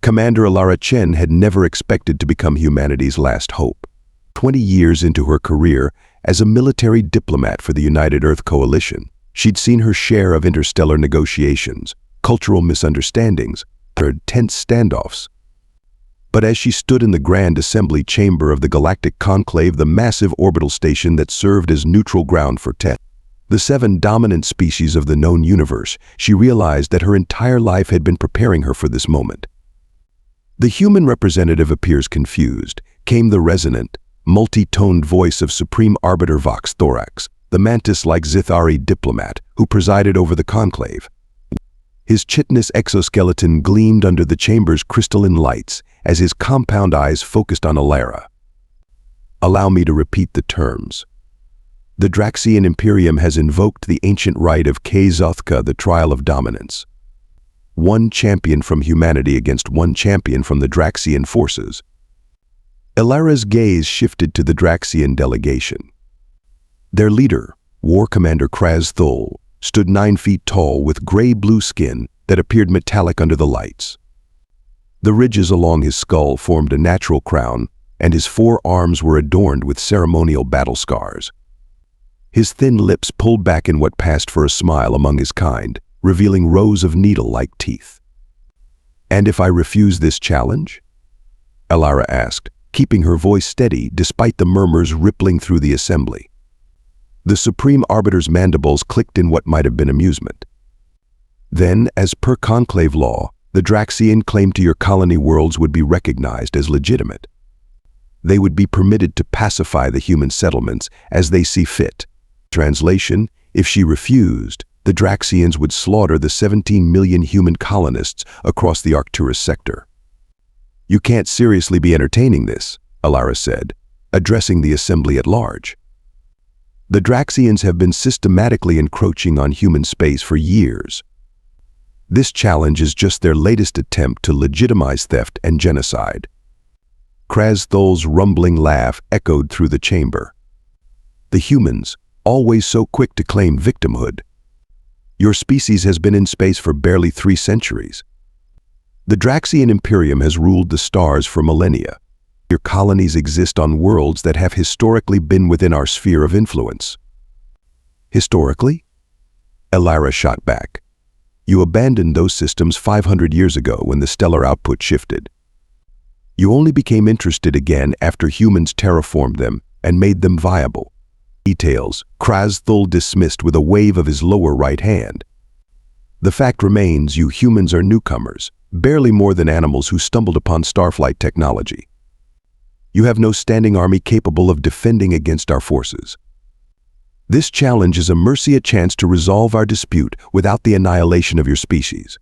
Commander Elara Chen had never expected to become humanity's last hope. 20 years into her career as a military diplomat for the United Earth Coalition, she'd seen her share of interstellar negotiations, cultural misunderstandings, and tense standoffs. But as she stood in the Grand Assembly chamber of the Galactic Conclave, the massive orbital station that served as neutral ground for the 7 dominant species of the known universe, she realized that her entire life had been preparing her for this moment. The human representative appears confused, came the resonant, multi-toned voice of Supreme Arbiter Vox Thorax, the mantis-like Zithari diplomat who presided over the conclave. His chitinous exoskeleton gleamed under the chamber's crystalline lights as his compound eyes focused on Elara. Allow me to repeat the terms. The Draxxian Imperium has invoked the ancient right of Zothka, the trial of dominance. One champion from humanity against one champion from the Draxxian forces. Elara's gaze shifted to the Draxxian delegation. Their leader, War Commander Thol, stood 9 feet tall with gray-blue skin that appeared metallic under the lights. The ridges along his skull formed a natural crown, and his 4 arms were adorned with ceremonial battle scars. His thin lips pulled back in what passed for a smile among his kind, revealing rows of needle-like teeth. "And if I refuse this challenge?" Elara asked, keeping her voice steady despite the murmurs rippling through the assembly. The Supreme Arbiter's mandibles clicked in what might have been amusement. "Then, as per conclave law, the Draxxian claim to your colony worlds would be recognized as legitimate. They would be permitted to pacify the human settlements as they see fit." Translation: if she refused, the Draxxians would slaughter the 17 million human colonists across the Arcturus sector. "You can't seriously be entertaining this," Elara said, addressing the assembly at large. "The Draxxians have been systematically encroaching on human space for years. This challenge is just their latest attempt to legitimize theft and genocide." Thol's rumbling laugh echoed through the chamber. "The humans, always so quick to claim victimhood. Your species has been in space for barely 3 centuries. The Draxxian Imperium has ruled the stars for millennia. Your colonies exist on worlds that have historically been within our sphere of influence." "Historically?" Elara shot back. "You abandoned those systems 500 years ago when the stellar output shifted. You only became interested again after humans terraformed them and made them viable." Details, Thol dismissed with a wave of his lower right hand. "The fact remains, you humans are newcomers, barely more than animals who stumbled upon starflight technology. You have no standing army capable of defending against our forces. This challenge is a mercy, a chance to resolve our dispute without the annihilation of your species."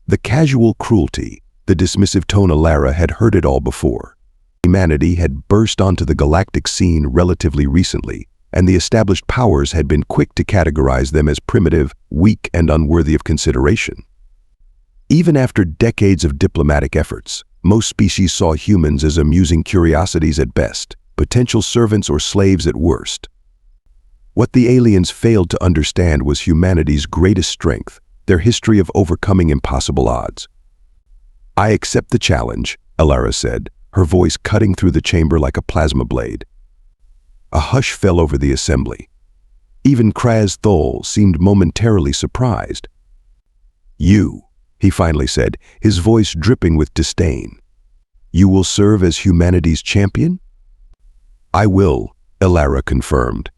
The casual cruelty, the dismissive tone, Elara had heard it all before. Humanity had burst onto the galactic scene relatively recently, and the established powers had been quick to categorize them as primitive, weak, and unworthy of consideration. Even after decades of diplomatic efforts, most species saw humans as amusing curiosities at best, potential servants or slaves at worst. What the aliens failed to understand was humanity's greatest strength, their history of overcoming impossible odds. "I accept the challenge," Elara said, her voice cutting through the chamber like a plasma blade. A hush fell over the assembly. Even Thol seemed momentarily surprised. "You," he finally said, his voice dripping with disdain. "You will serve as humanity's champion?" "I will," Elara confirmed.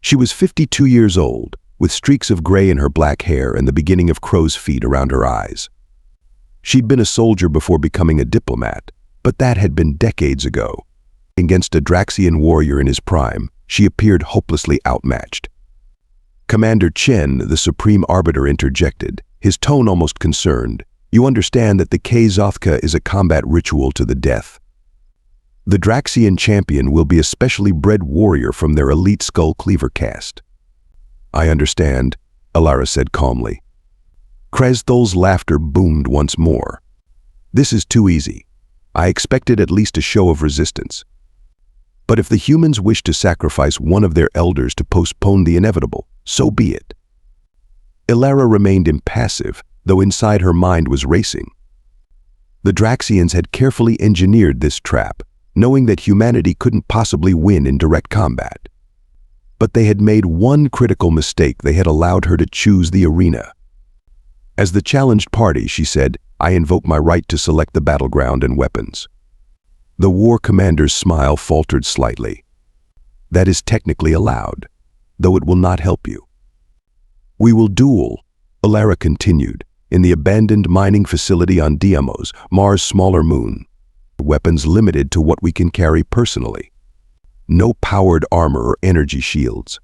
She was 52 years old, with streaks of gray in her black hair and the beginning of crow's feet around her eyes. She'd been a soldier before becoming a diplomat, but that had been decades ago. Against a Draxxian warrior in his prime, she appeared hopelessly outmatched. Commander Chen, the Supreme Arbiter, interjected, his tone almost concerned. "You understand that the Zothka is a combat ritual to the death. The Draxxian champion will be a specially bred warrior from their elite skull cleaver caste." "I understand," Elara said calmly. Thol's laughter boomed once more. "This is too easy. I expected at least a show of resistance. But if the humans wish to sacrifice one of their elders to postpone the inevitable, so be it." Elara remained impassive, though inside her mind was racing. The Draxxians had carefully engineered this trap, knowing that humanity couldn't possibly win in direct combat. But they had made one critical mistake. They had allowed her to choose the arena. As the challenged party, she said, "I invoke my right to select the battleground and weapons." The war commander's smile faltered slightly. "That is technically allowed, though it will not help you." "We will duel," Elara continued, "in the abandoned mining facility on Deimos, Mars' smaller moon. Weapons limited to what we can carry personally. No powered armor or energy shields."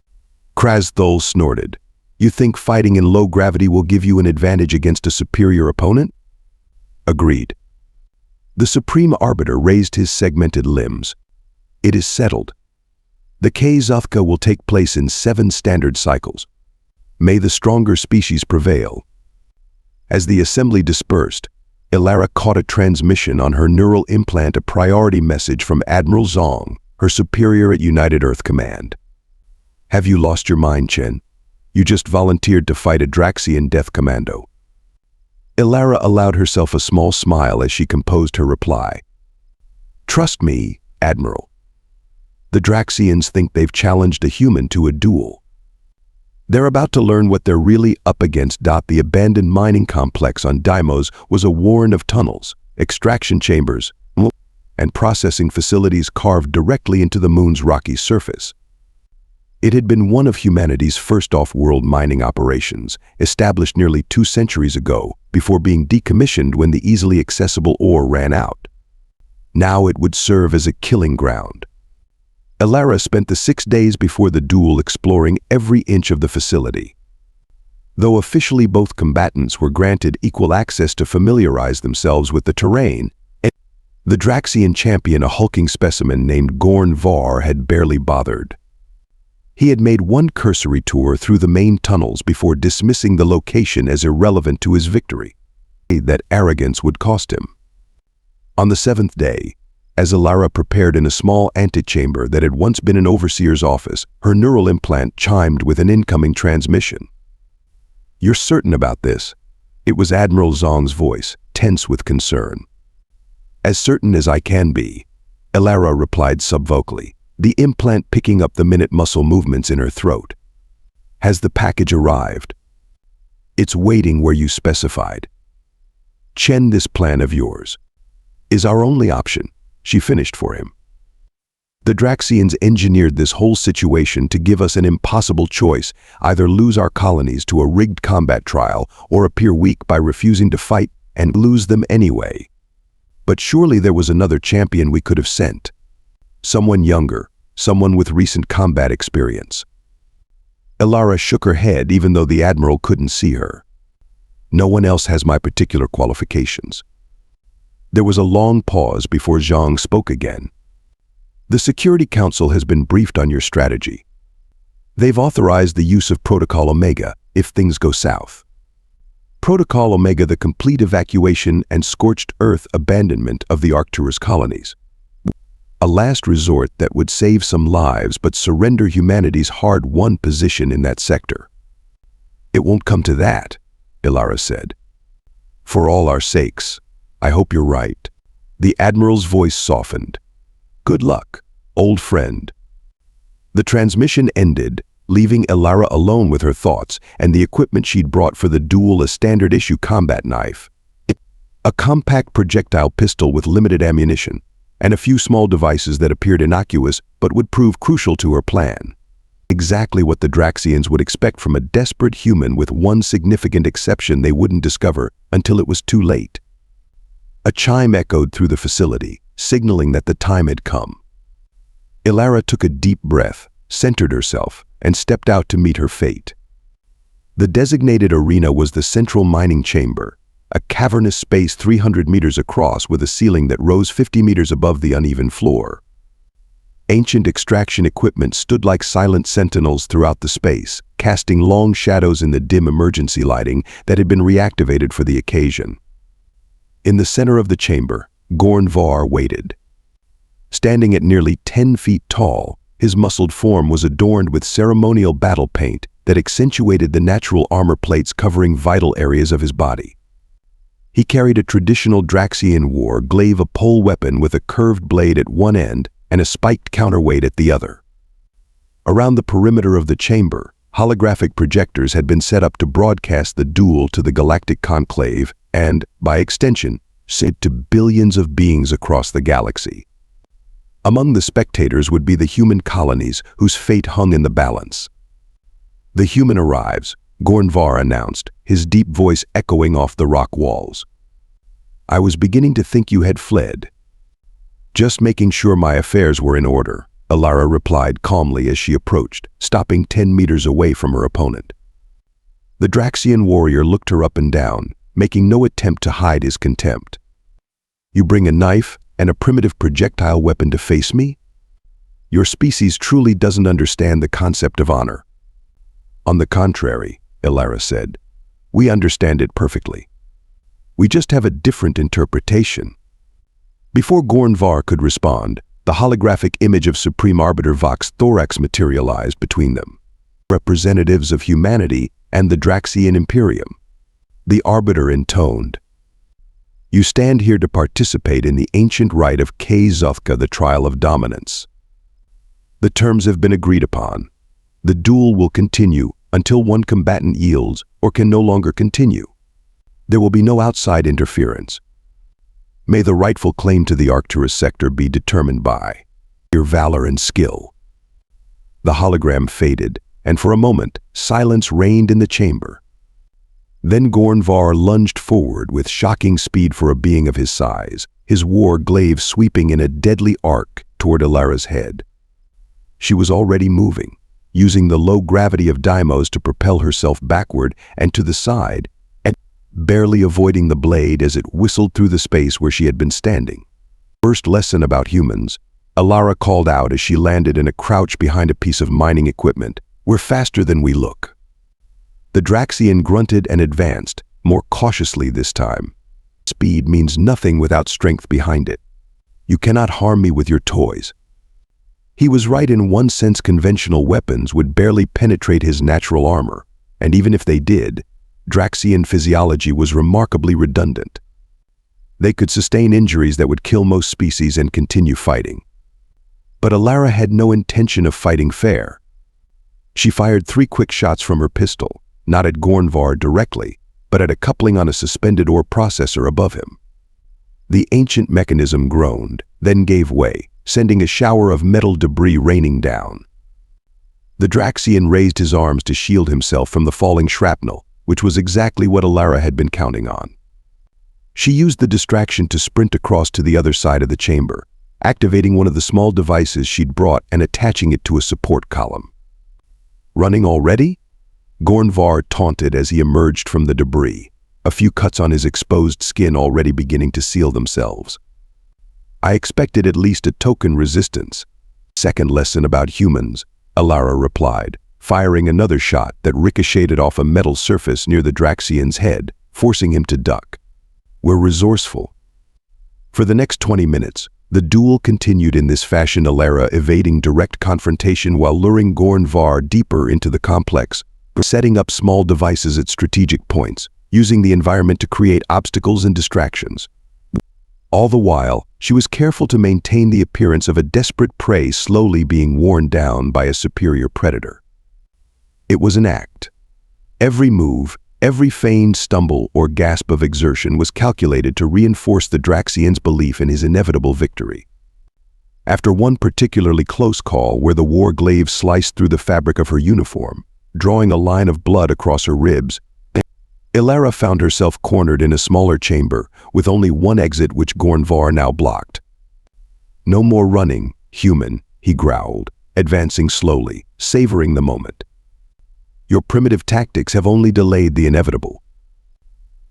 Krasthul snorted. "You think fighting in low gravity will give you an advantage against a superior opponent?" "Agreed." The Supreme Arbiter raised his segmented limbs. "It is settled. The Kazufka will take place in 7 standard cycles. May the stronger species prevail." As the assembly dispersed, Elara caught a transmission on her neural implant, a priority message from Admiral Zong, her superior at United Earth Command. "Have you lost your mind, Chen? You just volunteered to fight a Draxxian death-commando." Elara allowed herself a small smile as she composed her reply. "Trust me, Admiral. The Draxxians think they've challenged a human to a duel. They're about to learn what they're really up against." The abandoned mining complex on Deimos was a warren of tunnels, extraction chambers, and processing facilities carved directly into the moon's rocky surface. It had been one of humanity's first off-world mining operations, established nearly 2 centuries ago, before being decommissioned when the easily accessible ore ran out. Now it would serve as a killing ground. Elara spent the 6 days before the duel exploring every inch of the facility. Though officially both combatants were granted equal access to familiarize themselves with the terrain, the Draxxian champion, a hulking specimen named Gorn Var, had barely bothered. He had made one cursory tour through the main tunnels before dismissing the location as irrelevant to his victory. That arrogance would cost him. On the 7th day, as Elara prepared in a small antechamber that had once been an overseer's office, her neural implant chimed with an incoming transmission. "You're certain about this?" It was Admiral Zong's voice, tense with concern. "As certain as I can be," Elara replied subvocally, the implant picking up the minute muscle movements in her throat. "Has the package arrived?" "It's waiting where you specified." "Chen, this plan of yours is our only option," she finished for him. "The Draxxians engineered this whole situation to give us an impossible choice: either lose our colonies to a rigged combat trial or appear weak by refusing to fight and lose them anyway. But surely there was another champion we could have sent. Someone younger, someone with recent combat experience." Elara shook her head even though the Admiral couldn't see her. "No one else has my particular qualifications." There was a long pause before Zhang spoke again. "The Security Council has been briefed on your strategy. They've authorized the use of Protocol Omega if things go south. Protocol Omega, the complete evacuation and scorched earth abandonment of the Arcturus colonies. A last resort that would save some lives but surrender humanity's hard-won position in that sector." "It won't come to that," Elara said. "For all our sakes, I hope you're right." The Admiral's voice softened. "Good luck, old friend." The transmission ended, leaving Elara alone with her thoughts and the equipment she'd brought for the duel: a standard-issue combat knife, a compact projectile pistol with limited ammunition, and a few small devices that appeared innocuous but would prove crucial to her plan. Exactly what the Draxxians would expect from a desperate human, with one significant exception: they wouldn't discover until it was too late. A chime echoed through the facility, signaling that the time had come. Elara took a deep breath, centered herself, and stepped out to meet her fate. The designated arena was the central mining chamber, a cavernous space 300 meters across with a ceiling that rose 50 meters above the uneven floor. Ancient extraction equipment stood like silent sentinels throughout the space, casting long shadows in the dim emergency lighting that had been reactivated for the occasion. In the center of the chamber, Gorn Var waited. Standing at nearly 10 feet tall, his muscled form was adorned with ceremonial battle paint that accentuated the natural armor plates covering vital areas of his body. He carried a traditional Draxxian war glaive, a pole weapon with a curved blade at one end and a spiked counterweight at the other. Around the perimeter of the chamber, holographic projectors had been set up to broadcast the duel to the Galactic Conclave and, by extension, sent to billions of beings across the galaxy. Among the spectators would be the human colonies whose fate hung in the balance. "The human arrives," Gornvar announced, his deep voice echoing off the rock walls. "I was beginning to think you had fled." "Just making sure my affairs were in order," Elara replied calmly as she approached, stopping 10 meters away from her opponent. The Draxxian warrior looked her up and down, making no attempt to hide his contempt. "You bring a knife and a primitive projectile weapon to face me? Your species truly doesn't understand the concept of honor." "On the contrary," Elara said, "we understand it perfectly. We just have a different interpretation." Before Gornvar could respond, the holographic image of Supreme Arbiter Vox Thorax materialized between them, representatives of humanity and the Draxxian Imperium. The Arbiter intoned, "You stand here to participate in the ancient rite of K-Zothka, the trial of dominance. The terms have been agreed upon. The duel will continue until one combatant yields or can no longer continue. There will be no outside interference. May the rightful claim to the Arcturus sector be determined by your valor and skill." The hologram faded, and for a moment, silence reigned in the chamber. Then Gornvar lunged forward with shocking speed for a being of his size, his war glaive sweeping in a deadly arc toward Elara's head. She was already moving, using the low gravity of Deimos to propel herself backward and to the side, and barely avoiding the blade as it whistled through the space where she had been standing. "First lesson about humans," Elara called out as she landed in a crouch behind a piece of mining equipment. "We're faster than we look." The Draxxian grunted and advanced, more cautiously this time. "Speed means nothing without strength behind it. You cannot harm me with your toys." He was right in one sense. Conventional weapons would barely penetrate his natural armor, and even if they did, Draxxian physiology was remarkably redundant. They could sustain injuries that would kill most species and continue fighting. But Elara had no intention of fighting fair. She fired 3 quick shots from her pistol, not at Gornvar directly, but at a coupling on a suspended ore processor above him. The ancient mechanism groaned, then gave way, sending a shower of metal debris raining down. The Draxxian raised his arms to shield himself from the falling shrapnel, which was exactly what Elara had been counting on. She used the distraction to sprint across to the other side of the chamber, activating one of the small devices she'd brought and attaching it to a support column. "Running already?" Gornvar taunted as he emerged from the debris, a few cuts on his exposed skin already beginning to seal themselves. "I expected at least a token resistance." "Second lesson about humans," Elara replied, firing another shot that ricocheted off a metal surface near the Draxxian's head, forcing him to duck. "We're resourceful." For the next 20 minutes, the duel continued in this fashion, Elara evading direct confrontation while luring Gornvar deeper into the complex, setting up small devices at strategic points, using the environment to create obstacles and distractions. All the while, she was careful to maintain the appearance of a desperate prey slowly being worn down by a superior predator. It was an act. Every move, every feigned stumble or gasp of exertion was calculated to reinforce the Draxxian's belief in his inevitable victory. After one particularly close call where the war glaive sliced through the fabric of her uniform, drawing a line of blood across her ribs, Elara found herself cornered in a smaller chamber with only one exit, which Gornvar now blocked. "No more running, human," he growled, advancing slowly, savoring the moment. "Your primitive tactics have only delayed the inevitable.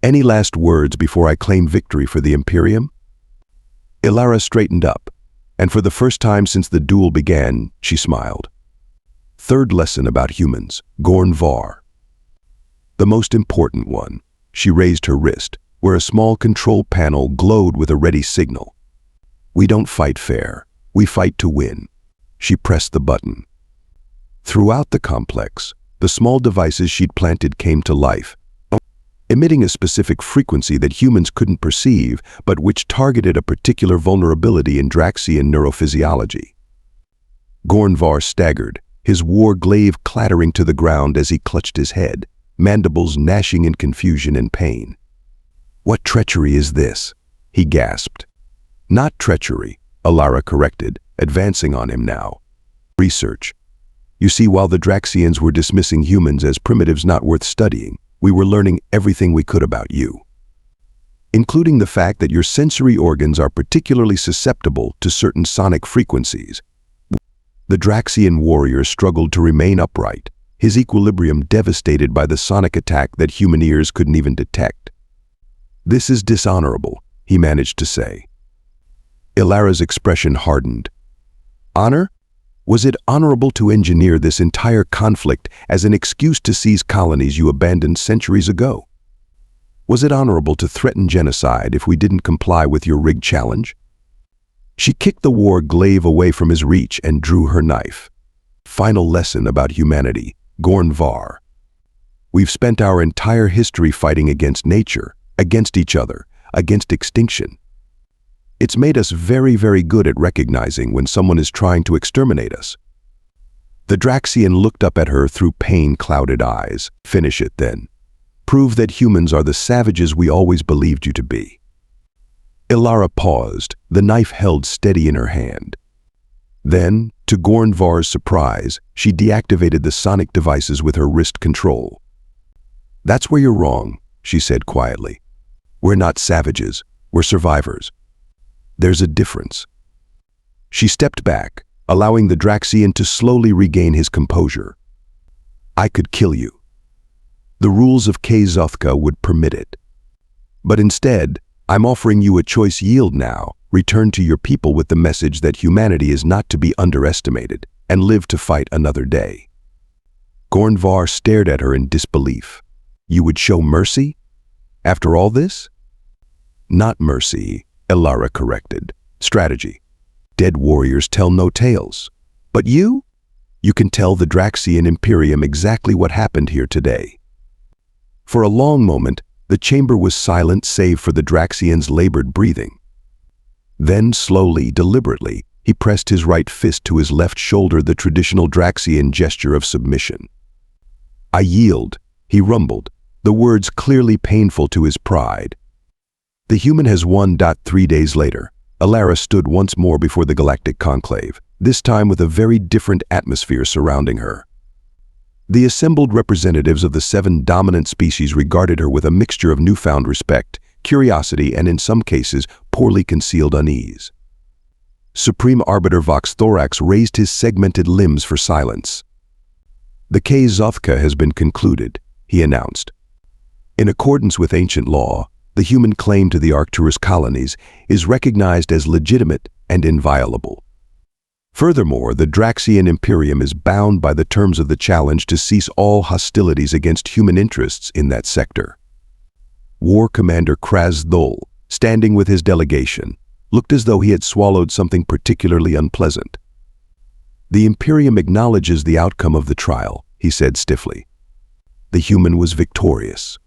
Any last words before I claim victory for the Imperium?" Elara straightened up, and for the first time since the duel began, she smiled. "Third lesson about humans, Gornvar. The most important one." She raised her wrist, where a small control panel glowed with a ready signal. "We don't fight fair. We fight to win." She pressed the button. Throughout the complex, the small devices she'd planted came to life, emitting a specific frequency that humans couldn't perceive, but which targeted a particular vulnerability in Draxxian neurophysiology. Gornvar staggered, his war glaive clattering to the ground as he clutched his head, mandibles gnashing in confusion and pain. "What treachery is this?" he gasped. "Not treachery," Elara corrected, advancing on him now. "Research. You see, while the Draxxians were dismissing humans as primitives not worth studying, we were learning everything we could about you, including the fact that your sensory organs are particularly susceptible to certain sonic frequencies." The Draxxian warrior struggled to remain upright, his equilibrium devastated by the sonic attack that human ears couldn't even detect. "This is dishonorable," he managed to say. Elara's expression hardened. "Honor? Was it honorable to engineer this entire conflict as an excuse to seize colonies you abandoned centuries ago? Was it honorable to threaten genocide if we didn't comply with your rigged challenge?" She kicked the war glaive away from his reach and drew her knife. "Final lesson about humanity, Gornvar. We've spent our entire history fighting against nature, against each other, against extinction. It's made us very, very good at recognizing when someone is trying to exterminate us." The Draxxian looked up at her through pain-clouded eyes. "Finish it, then. Prove that humans are the savages we always believed you to be." Elara paused, the knife held steady in her hand. Then, to Gornvar's surprise, she deactivated the sonic devices with her wrist control. "That's where you're wrong," she said quietly. "We're not savages, we're survivors. There's a difference." She stepped back, allowing the Draxxian to slowly regain his composure. "I could kill you. The rules of Zothka would permit it. But instead, I'm offering you a choice. Yield now, return to your people with the message that humanity is not to be underestimated, and live to fight another day." Gornvar stared at her in disbelief. "You would show mercy? After all this?" "Not mercy," Elara corrected. "Strategy. Dead warriors tell no tales. But you? You can tell the Draxxian Imperium exactly what happened here today." For a long moment, the chamber was silent save for the Draxxian's labored breathing. Then, slowly, deliberately, he pressed his right fist to his left shoulder, the traditional Draxxian gesture of submission. "I yield," he rumbled, the words clearly painful to his pride. The human has won. 3 days later, Elara stood once more before the Galactic Conclave, this time with a very different atmosphere surrounding her. The assembled representatives of the 7 dominant species regarded her with a mixture of newfound respect, curiosity, and in some cases, poorly concealed unease. Supreme Arbiter Vox Thorax raised his segmented limbs for silence. "The Zothka has been concluded," he announced. "In accordance with ancient law, the human claim to the Arcturus colonies is recognized as legitimate and inviolable. Furthermore, the Draxxian Imperium is bound by the terms of the challenge to cease all hostilities against human interests in that sector." War Commander Duel, standing with his delegation, looked as though he had swallowed something particularly unpleasant. "The Imperium acknowledges the outcome of the trial," he said stiffly. "The human was victorious."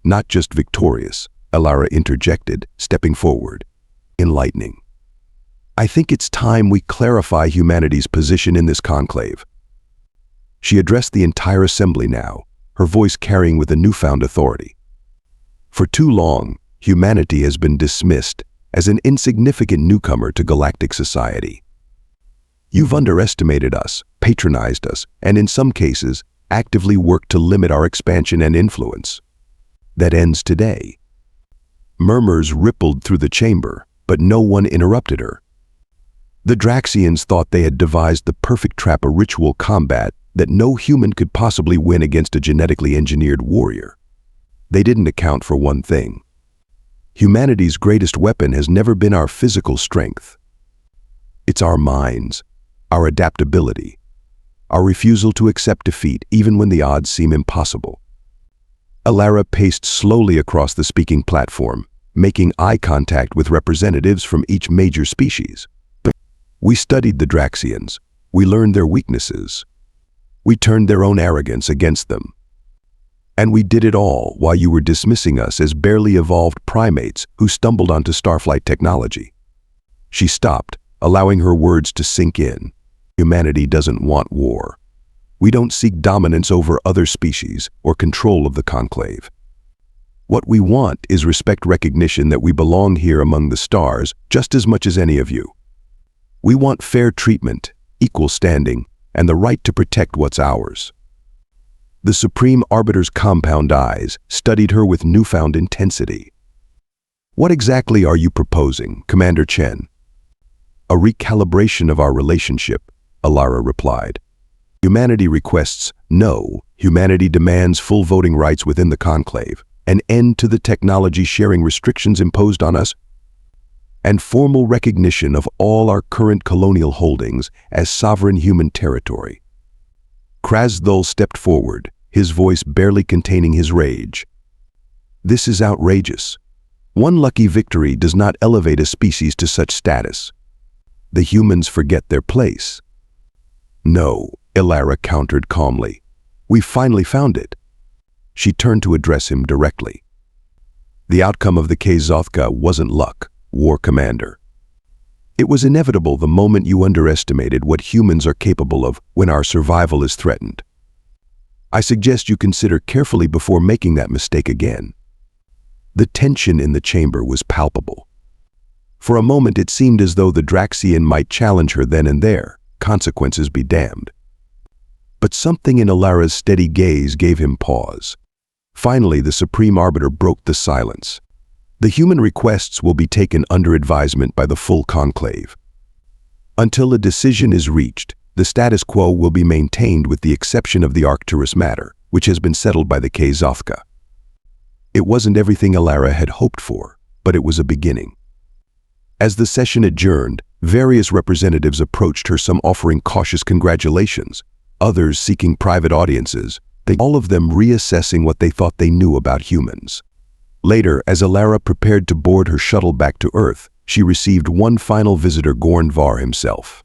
"Not just victorious," Elara interjected, stepping forward. "Enlightening. I think it's time we clarify humanity's position in this conclave." She addressed the entire assembly now, her voice carrying with a newfound authority. "For too long, humanity has been dismissed as an insignificant newcomer to galactic society. You've underestimated us, patronized us, and in some cases, actively worked to limit our expansion and influence. That ends today." Murmurs rippled through the chamber, but no one interrupted her. The Draxxians thought they had devised the perfect trap, a ritual combat that no human could possibly win against a genetically engineered warrior. They didn't account for one thing. Humanity's greatest weapon has never been our physical strength. It's our minds, our adaptability, our refusal to accept defeat even when the odds seem impossible. Elara paced slowly across the speaking platform, making eye contact with representatives from each major species. "We studied the Draxxians. We learned their weaknesses. We turned their own arrogance against them. And we did it all while you were dismissing us as barely evolved primates who stumbled onto starflight technology. She stopped, allowing her words to sink in. Humanity doesn't want war. We don't seek dominance over other species or control of the Conclave. What we want is respect, recognition that we belong here among the stars just as much as any of you. We want fair treatment, equal standing, and the right to protect what's ours. The Supreme Arbiter's compound eyes studied her with newfound intensity. What exactly are you proposing, Commander Chen? A recalibration of our relationship, Elara replied. Humanity requests no. Humanity demands full voting rights within the Conclave, an end to the technology sharing restrictions imposed on us, and formal recognition of all our current colonial holdings as sovereign human territory. Krasdul stepped forward, his voice barely containing his rage. This is outrageous. One lucky victory does not elevate a species to such status. The humans forget their place. No, Elara countered calmly. We finally found it. She turned to address him directly. The outcome of the Zothka wasn't luck, War Commander. It was inevitable the moment you underestimated what humans are capable of when our survival is threatened. I suggest you consider carefully before making that mistake again. The tension in the chamber was palpable. For a moment it seemed as though the Draxxian might challenge her then and there, consequences be damned. But something in Elara's steady gaze gave him pause. Finally, the Supreme Arbiter broke the silence. The human requests will be taken under advisement by the full Conclave. Until a decision is reached, the status quo will be maintained with the exception of the Arcturus matter, which has been settled by the Zothka. It wasn't everything Elara had hoped for, but it was a beginning. As the session adjourned, various representatives approached her, some offering cautious congratulations, others seeking private audiences, all of them reassessing what they thought they knew about humans. Later, as Elara prepared to board her shuttle back to Earth, she received one final visitor, Gornvar himself.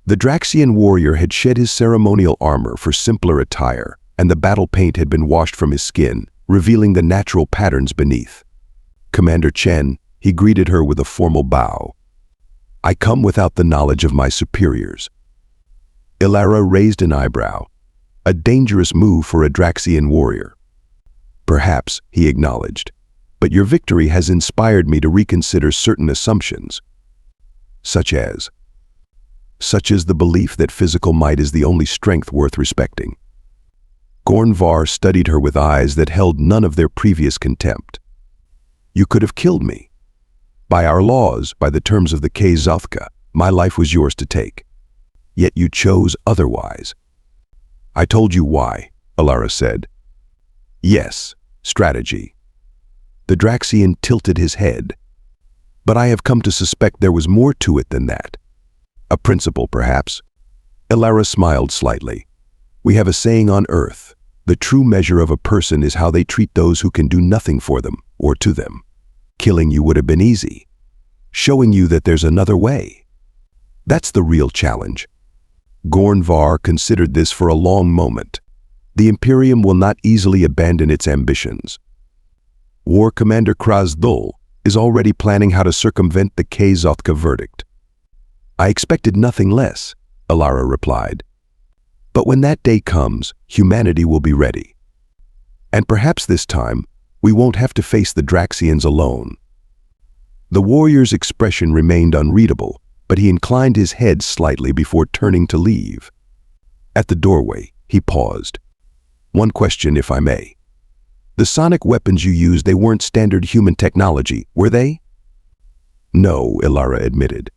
The Draxxian warrior had shed his ceremonial armor for simpler attire, and the battle paint had been washed from his skin, revealing the natural patterns beneath. Commander Chen, he greeted her with a formal bow. I come without the knowledge of my superiors. Elara raised an eyebrow, a dangerous move for a Draxxian warrior. Perhaps, he acknowledged, but your victory has inspired me to reconsider certain assumptions, such as the belief that physical might is the only strength worth respecting. Gornvar studied her with eyes that held none of their previous contempt. You could have killed me. By our laws, by the terms of the Zothka, my life was yours to take. Yet you chose otherwise. I told you why, Elara said. Yes, strategy. The Draxxian tilted his head. But I have come to suspect there was more to it than that. A principle, perhaps. Elara smiled slightly. We have a saying on Earth, the true measure of a person is how they treat those who can do nothing for them or to them. Killing you would have been easy. Showing you that there's another way. That's the real challenge. Gornvar considered this for a long moment. The Imperium will not easily abandon its ambitions. War Commander Krasdul is already planning how to circumvent the Zothka verdict. I expected nothing less, Elara replied. But when that day comes, humanity will be ready. And perhaps this time, we won't have to face the Draxxians alone. The warrior's expression remained unreadable, but he inclined his head slightly before turning to leave. At the doorway, he paused. One question, if I may. The sonic weapons you used, they weren't standard human technology, were they? No, Elara admitted.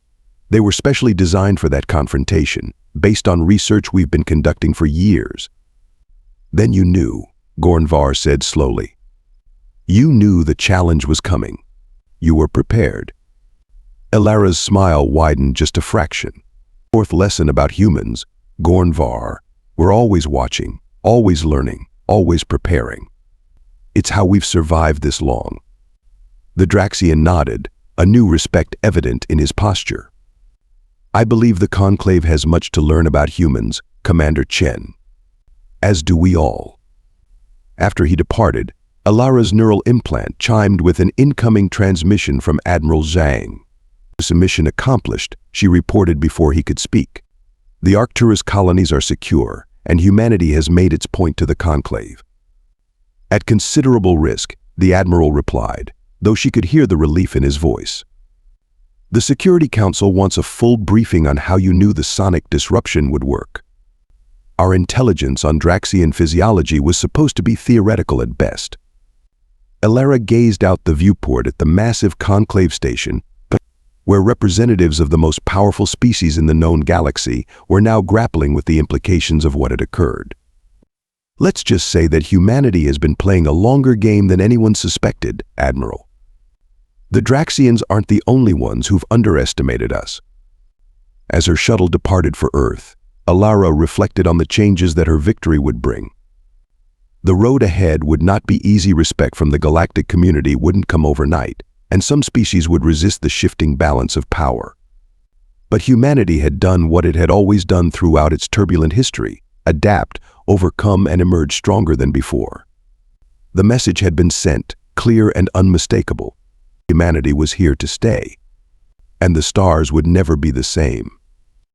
They were specially designed for that confrontation, based on research we've been conducting for years. Then you knew, Gornvar said slowly. You knew the challenge was coming. You were prepared. Elara's smile widened just a fraction. Fourth lesson about humans, Gornvar, we're always watching, always learning, always preparing. It's how we've survived this long. The Draxxian nodded, a new respect evident in his posture. I believe the Conclave has much to learn about humans, Commander Chen. As do we all. After he departed, Elara's neural implant chimed with an incoming transmission from Admiral Zhang. This mission accomplished, she reported before he could speak. The Arcturus colonies are secure, and humanity has made its point to the Conclave. At considerable risk, the Admiral replied, though she could hear the relief in his voice. The Security Council wants a full briefing on how you knew the sonic disruption would work. Our intelligence on Draxxian physiology was supposed to be theoretical at best. Elara gazed out the viewport at the massive Conclave station, where representatives of the most powerful species in the known galaxy were now grappling with the implications of what had occurred. Let's just say that humanity has been playing a longer game than anyone suspected, Admiral. The Draxxians aren't the only ones who've underestimated us. As her shuttle departed for Earth, Elara reflected on the changes that her victory would bring. The road ahead would not be easy. Respect from the galactic community wouldn't come overnight, and some species would resist the shifting balance of power. But humanity had done what it had always done throughout its turbulent history: adapt, overcome, and emerge stronger than before. The message had been sent, clear and unmistakable. Humanity was here to stay, and the stars would never be the same.